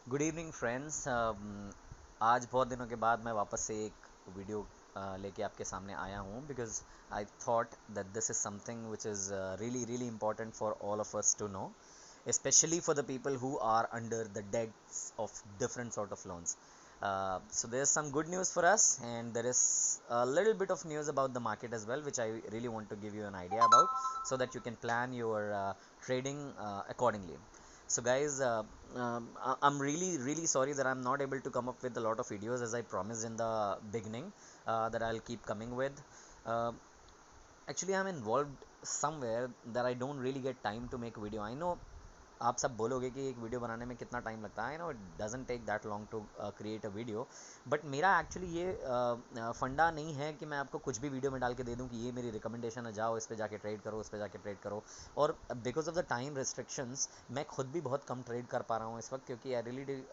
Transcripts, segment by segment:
Good evening friends. आज बहुत दिनों के बाद मैं वापस से एक वीडियो लेके आपके सामने आया हूँ because I thought that this is something which is really really important for all of us to know, especially for the people who are under the debts of different sort of loans. So there's some good news for us, and there is a little bit of news about the market as well, which I really want to give you an idea about, so that you can plan your trading accordingly. So guys, I'm really sorry that I'm not able to come up with a lot of videos as I promised in the beginning, that I'll keep coming with. uh, Actually, I'm involved somewhere that I don't really get time to make video. I know आप सब बोलोगे कि एक video बनाने में कितना time लगता है। No, it doesn't take that long to create a video. But मेरा एक्चुअली ये फंडा नहीं है कि मैं आपको कुछ भी वीडियो में डाल के दे दूं कि ये मेरी रिकमेंडेशन है, जाओ इस पे जाके ट्रेड करो, उस पे जाके ट्रेड करो। और because of the time restrictions मैं खुद भी बहुत कम ट्रेड कर पा रहा हूँ इस वक्त, क्योंकि I really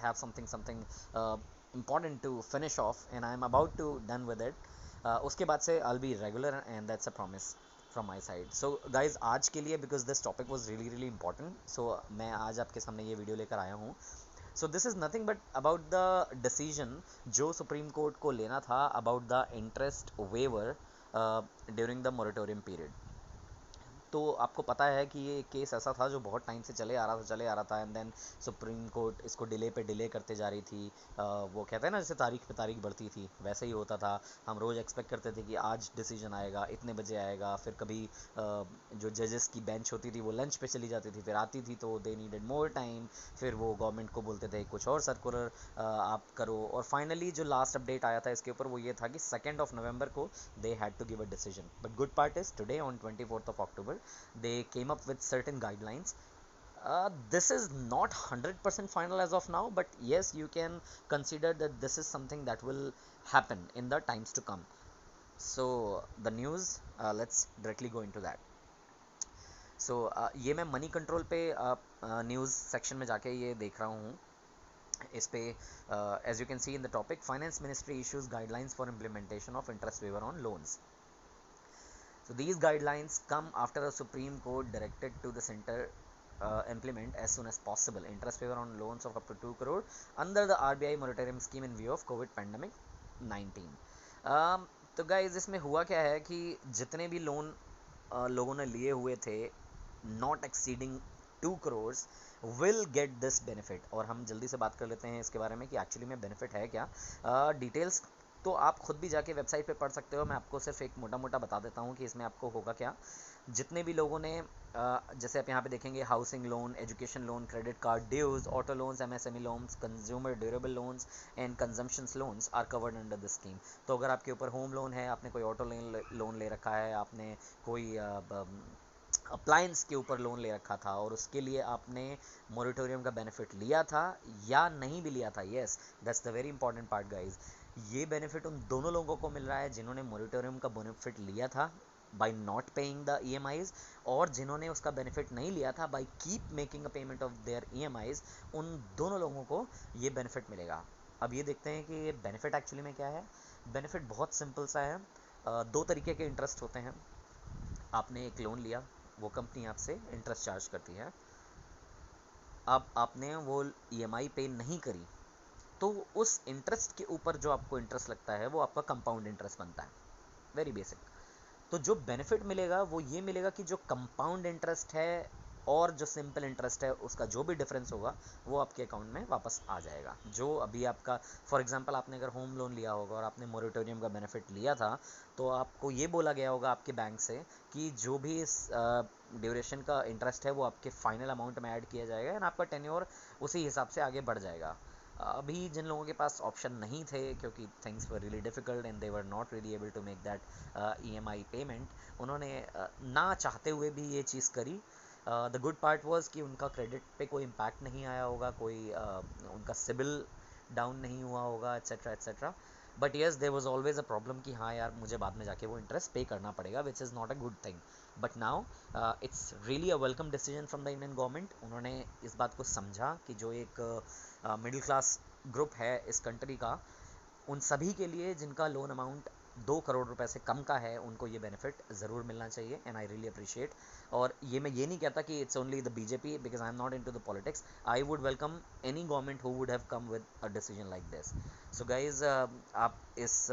have something something important to finish off and I am about to done with it. उसके बाद से I'll be regular and that's a promise from my side. So guys, आज के लिए because this topic was really really important, so मैं आज आपके सामने ये वीडियो लेकर आया हूँ. So this is nothing but about the decision जो सुप्रीम कोर्ट को लेना था about the interest waiver during the moratorium period. तो आपको पता है कि ये केस ऐसा था जो बहुत टाइम से चले आ रहा था एंड देन सुप्रीम कोर्ट इसको डिले करते जा रही थी. वो कहते हैं ना, जैसे तारीख पे तारीख बढ़ती थी वैसे ही होता था. हम रोज़ एक्सपेक्ट करते थे कि आज डिसीजन आएगा, इतने बजे आएगा. फिर कभी जो जजेस की बेंच होती थी वो लंच पे चली जाती थी, फिर आती थी तो दे नीडेड मोर टाइम. फिर वो गवर्नमेंट को बोलते थे कुछ और सर्कुलर आप करो. और फाइनली जो लास्ट अपडेट आया था इसके ऊपर वो ये था कि 2 नवंबर को they had to give a decision. But good part is today on 24th of October they came up with certain guidelines. This is not 100% final as of now, but yes, you can consider that this is something that will happen in the times to come. So the news, let's directly go into that. So ये मैं Moneycontrol पे news section में जाके ये देख रहा हूँ. इस पे as you can see in the topic, finance ministry issues guidelines for implementation of interest waiver on loans. So these guidelines come after a Supreme Court directed to the center implement as soon as possible interest waiver on loans of up to 2 crore under the RBI moratorium scheme in view of COVID pandemic 19. तो guys इसमें हुआ क्या है कि जितने भी loan लोगों ने लिए हुए थे not exceeding 2 crores will get this benefit. और हम जल्दी से बात कर लेते हैं इसके बारे में कि एक्चुअली में बेनिफिट है क्या. डिटेल्स तो आप खुद भी जाके वेबसाइट पे पढ़ सकते हो. मैं आपको सिर्फ एक मोटा मोटा बता देता हूँ कि इसमें आपको होगा क्या. जितने भी लोगों ने जैसे आप यहाँ पे देखेंगे, housing loan, education loan, credit card dues, auto loans, MSME loans, consumer durable loans and consumptions loans are covered under this scheme. तो अगर आपके ऊपर होम लोन है, आपने कोई ऑटो लोन ले रखा है, आपने कोई अप्लायंस के ऊपर लोन ले रखा था और उसके लिए आपने मोरिटोरियम का बेनिफिट लिया था या नहीं भी लिया था, yes, that's the very important part guys. ये बेनिफिट उन दोनों लोगों को मिल रहा है जिन्होंने मोरिटोरियम का बेनिफिट लिया था by not paying the EMIs, और जिन्होंने उसका बेनिफिट नहीं लिया था by keep making a payment of their EMIs. उन दोनों लोगों को ये बेनिफिट मिलेगा. अब ये देखते हैं कि ये बेनिफिट एक्चुअली में क्या है. बेनिफिट बहुत सिंपल सा है. दो तरीके के इंटरेस्ट होते हैं. आपने एक लोन लिया, वो कंपनी आपसे इंटरेस्ट चार्ज करती है. अब आपने वो EMI पे नहीं करी तो उस इंटरेस्ट के ऊपर जो आपको इंटरेस्ट लगता है वो आपका कंपाउंड इंटरेस्ट बनता है. Very basic. तो जो बेनिफिट मिलेगा वो ये मिलेगा कि जो कंपाउंड इंटरेस्ट है और जो सिंपल इंटरेस्ट है उसका जो भी डिफरेंस होगा वो आपके अकाउंट में वापस आ जाएगा. जो अभी आपका, फॉर एग्जांपल आपने अगर होम लोन लिया होगा और आपने मोरेटोरियम का बेनिफिट लिया था तो आपको ये बोला गया होगा आपके बैंक से कि जो भी इस ड्यूरेशन का इंटरेस्ट है वो आपके फाइनल अमाउंट में ऐड किया जाएगा एंड आपका टेन्योर उसी हिसाब से आगे बढ़ जाएगा. अभी जिन लोगों के पास ऑप्शन नहीं थे क्योंकि things were really difficult and they were not really able to make that EMI payment, उन्होंने ना चाहते हुए भी ये चीज़ करी. द गुड पार्ट वाज कि उनका क्रेडिट पे कोई इम्पैक्ट नहीं आया होगा, कोई उनका सिबिल डाउन नहीं हुआ होगा, etcetera etcetera. But yes, there was always a problem कि हाँ यार मुझे बाद में जाके वो इंटरेस्ट पे करना पड़ेगा, which is not a good thing. But now it's really a welcome decision from the Indian government. उन्होंने इस बात को समझा कि जो एक मिडिल क्लास ग्रुप है इस कंट्री का, उन सभी के लिए जिनका लोन अमाउंट 2 करोड़ रुपए से कम का है उनको ये बेनिफिट ज़रूर मिलना चाहिए, एंड आई रियली अप्रिशिएट। और ये मैं ये नहीं कहता कि it's only the BJP, because I am not into the politics. I would welcome any government who would have come with a decision like this. So guys, आप इस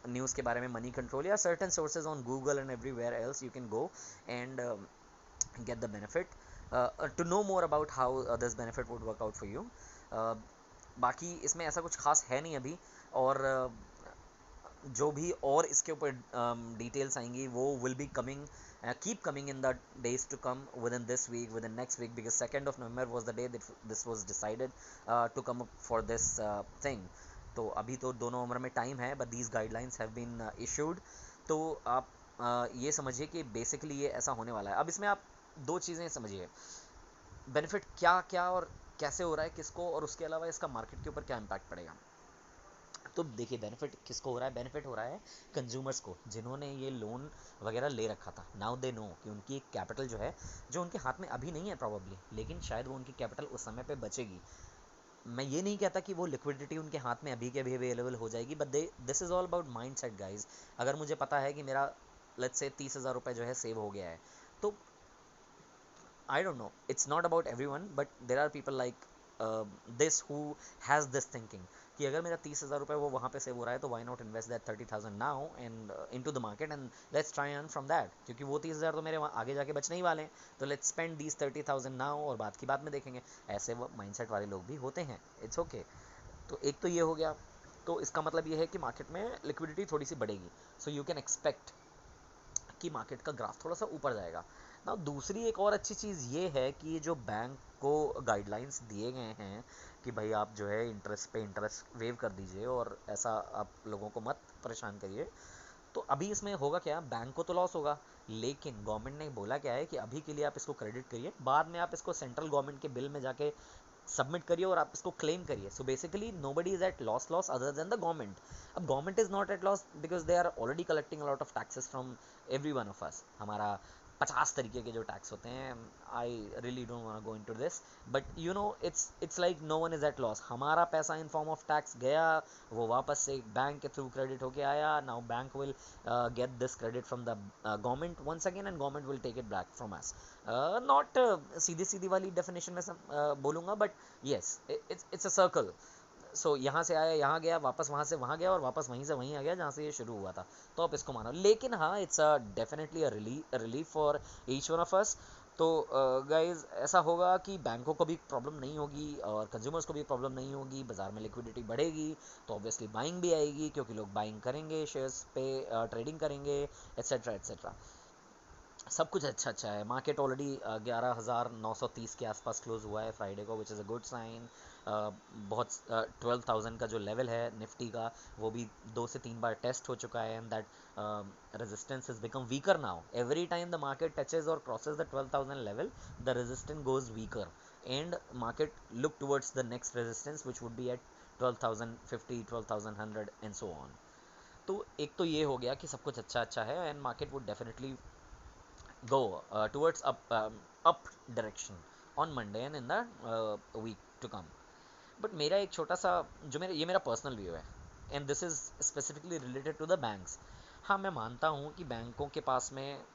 news के बारे में मनी कंट्रोल या certain sources on Google and everywhere else you can go and get the benefit, to know more about how this benefit would work out for you. बाकी इसमें ऐसा कुछ खास है नहीं अभी, और जो भी और इसके ऊपर डिटेल्स आएंगी वो will be coming, keep coming in the days to come, within this week, within next week, because 2nd of November was the day that this was decided to come up for this thing. तो अभी तो 2 नवंबर में time है, but these guidelines have been issued. तो आप ये समझिए कि बेसिकली ये ऐसा होने वाला है। अब इसमें आप दो चीज़ें समझिए, बेनिफिट क्या क्या और कैसे हो रहा है किसको, और उसके अलावा इसका मार्केट के ऊपर क्या इम्पैक्ट पड़ेगा। तो देखिए, बेनिफिट किसको हो रहा है? बेनिफिट हो रहा है कंज्यूमर्स को, जिन्होंने ये लोन वगैरह ले रखा था। नाउ दे नो कि उनकी एक कैपिटल जो है, जो उनके हाथ में अभी नहीं है प्रॉबली, लेकिन शायद वो उनकी कैपिटल उस समय पे बचेगी। मैं ये नहीं कहता कि वो लिक्विडिटी उनके हाथ में अभी के अभी अवेलेबल हो जाएगी, but this is all about mind set guys. अगर मुझे पता है कि मेरा लेट्स से 30,000 रुपये जो है सेव हो गया है, तो I don't know. It's not about everyone, but there are people like this who has this thinking कि अगर मेरा 30,000 रुपये वो वहाँ पे सेव हो रहा है, तो why not invest that 30,000 now and into the market and let's try and earn from that, क्योंकि वो 30,000 तो मेरे आगे जाके बचने ही वाले हैं, तो let's spend these 30,000 now और बाद की बात में देखेंगे। ऐसे वो माइंडसेट वाले लोग भी होते हैं, इट्स ओके। तो एक तो ये हो गया, तो इसका मतलब ये है कि मार्केट में लिक्विडिटी थोड़ी सी बढ़ेगी, सो यू कैन एक्सपेक्ट कि मार्केट का ग्राफ थोड़ा सा ऊपर जाएगा ना। दूसरी एक और अच्छी चीज़ ये है कि ये जो बैंक को गाइडलाइंस दिए गए हैं कि भाई आप जो है इंटरेस्ट पे इंटरेस्ट वेव कर दीजिए और ऐसा आप लोगों को मत परेशान करिए, तो अभी इसमें होगा क्या? बैंक को तो लॉस होगा, लेकिन गवर्नमेंट ने बोला क्या है कि अभी के लिए आप इसको क्रेडिट करिए, बाद में आप इसको सेंट्रल गवर्नमेंट के बिल में जाके सबमिट करिए और आप इसको क्लेम करिए। So basically nobody is at loss other than the government. अब government is not at loss because they are already collecting lot of taxes from every one of us. हमारा 50 तरीके के जो टैक्स होते हैं, I really don't want to go into this, but you know it's like no one is at loss. हमारा पैसा in form of tax गया, वो वापस से बैंक के थ्रू क्रेडिट होके आया, now bank will get this credit from the government once again and government will take it back from us. Not सीधी सीधी वाली डेफिनेशन में बोलूँगा, but yes it's a circle. So यहाँ से आया, यहाँ गया, वापस वहाँ से वहाँ गया, और वापस वहीं से वहीं आ गया जहाँ से ये शुरू हुआ था। तो आप इसको मानो, लेकिन हाँ, it's definitely a relief for each one of अस। तो गाइज ऐसा होगा कि बैंकों को भी प्रॉब्लम नहीं होगी और कंज्यूमर्स को भी प्रॉब्लम नहीं होगी, बाज़ार में लिक्विडिटी बढ़ेगी, तो ऑब्वियसली बाइंग भी आएगी, क्योंकि लोग बाइंग करेंगे, शेयर्स पे ट्रेडिंग करेंगे, एट्सेट्रा एट्सेट्रा। सब कुछ अच्छा अच्छा है। मार्केट ऑलरेडी 11,930 के आसपास क्लोज हुआ है फ्राइडे को, which is a good sign. बहुत 12,000 का जो लेवल है निफ्टी का, वो भी 2 से 3 बार टेस्ट हो चुका है, and that resistance is become weaker now. Every time the market touches और crosses the 12,000 level, the resistance goes weaker and market look towards the next resistance which would be at 12,050, 12,100 and so on. तो एक तो ये हो गया कि सब कुछ अच्छा अच्छा है, and market would definitely go towards up direction on Monday and in the week to come. But मेरा एक छोटा सा जो मेरा पर्सनल व्यू है, and this is specifically related to the banks. हाँ, मैं मानता हूँ कि बैंकों के पास में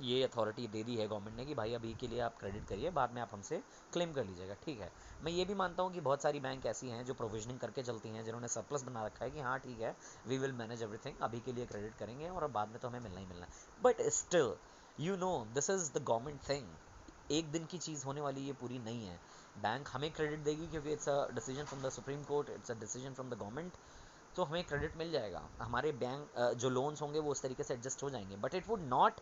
ये अथॉरिटी दे दी है गवर्नमेंट ने कि भाई अभी के लिए आप क्रेडिट करिए, बाद में आप हमसे क्लेम कर लीजिएगा, ठीक है। मैं ये भी मानता हूँ कि बहुत सारी बैंक ऐसी हैं जो प्रोविजनिंग करके चलती हैं, जिन्होंने सरप्लस बना रखा है कि हाँ ठीक है, वी विल मैनेज एवरीथिंग, अभी के लिए क्रेडिट करेंगे और बाद में तो हमें मिलना ही मिलना है। But still you know this is the government thing, एक दिन की चीज़ होने वाली ये पूरी नहीं है। बैंक हमें क्रेडिट देगी क्योंकि it's a decision from the supreme court, it's a decision from the government, तो हमें क्रेडिट मिल जाएगा। हमारे बैंक जो लोन्स होंगे वो उस तरीके से एडजस्ट हो जाएंगे, but it would not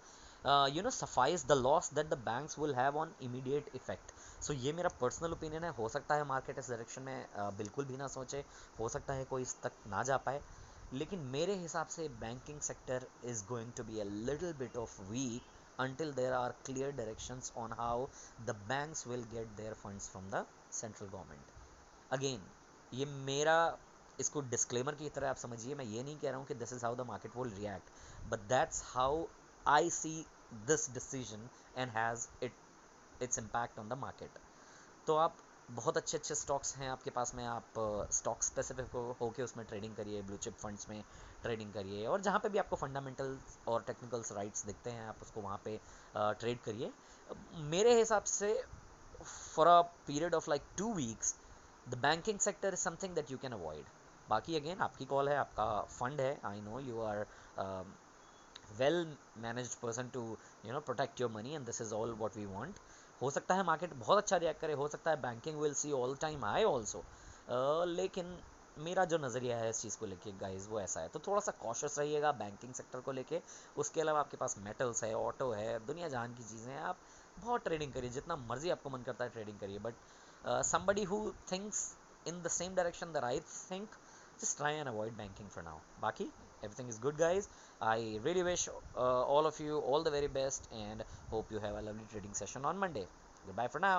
suffice the loss that the banks will have on immediate effect. So ये मेरा पर्सनल ओपिनियन है। हो सकता है मार्केट इस डायरेक्शन में बिल्कुल भी ना सोचे, हो सकता है कोई इस तक ना जा पाए, लेकिन मेरे हिसाब से banking sector is going to be a little bit of weak until there are clear directions on how the banks will get their funds from the central government. Again, ये मेरा, इसको डिस्क्लेमर की तरह आप समझिए, मैं ये नहीं कह रहा हूँ कि this is how the market will react, but that's how I see this decision and has its impact on the market. तो आप बहुत अच्छे अच्छे स्टॉक्स हैं आपके पास में, आप स्टॉक स्पेसिफिक होके उसमें ट्रेडिंग करिए, ब्लू चिप फंड्स में ट्रेडिंग करिए, और जहाँ पे भी आपको फंडामेंटल्स और टेक्निकल्स राइट्स दिखते हैं आप उसको वहाँ पे ट्रेड करिए। मेरे हिसाब से for a period of like 2 weeks the banking sector is something that you can avoid. बाकी अगेन आपकी कॉल है, आपका फंड है, I know you are well managed person to protect your money, and this is all what we want. हो सकता है market बहुत अच्छा रिएक्ट करे, हो सकता है banking will see all time high also, लेकिन मेरा जो नज़रिया है इस चीज़ को लेके गाइज वो ऐसा है, तो थोड़ा सा कॉशियस रहिएगा बैंकिंग सेक्टर को लेके। उसके अलावा आपके पास मेटल्स है, ऑटो है, दुनिया जहान की चीज़ें हैं, आप बहुत ट्रेडिंग करिए, जितना मर्जी आपको मन करता है ट्रेडिंग करिए, but somebody who thinks in the same direction that I think, just try and avoid banking for now. Baki, everything is good, guys. I really wish all of you all the very best and hope you have a lovely trading session on Monday. Goodbye for now.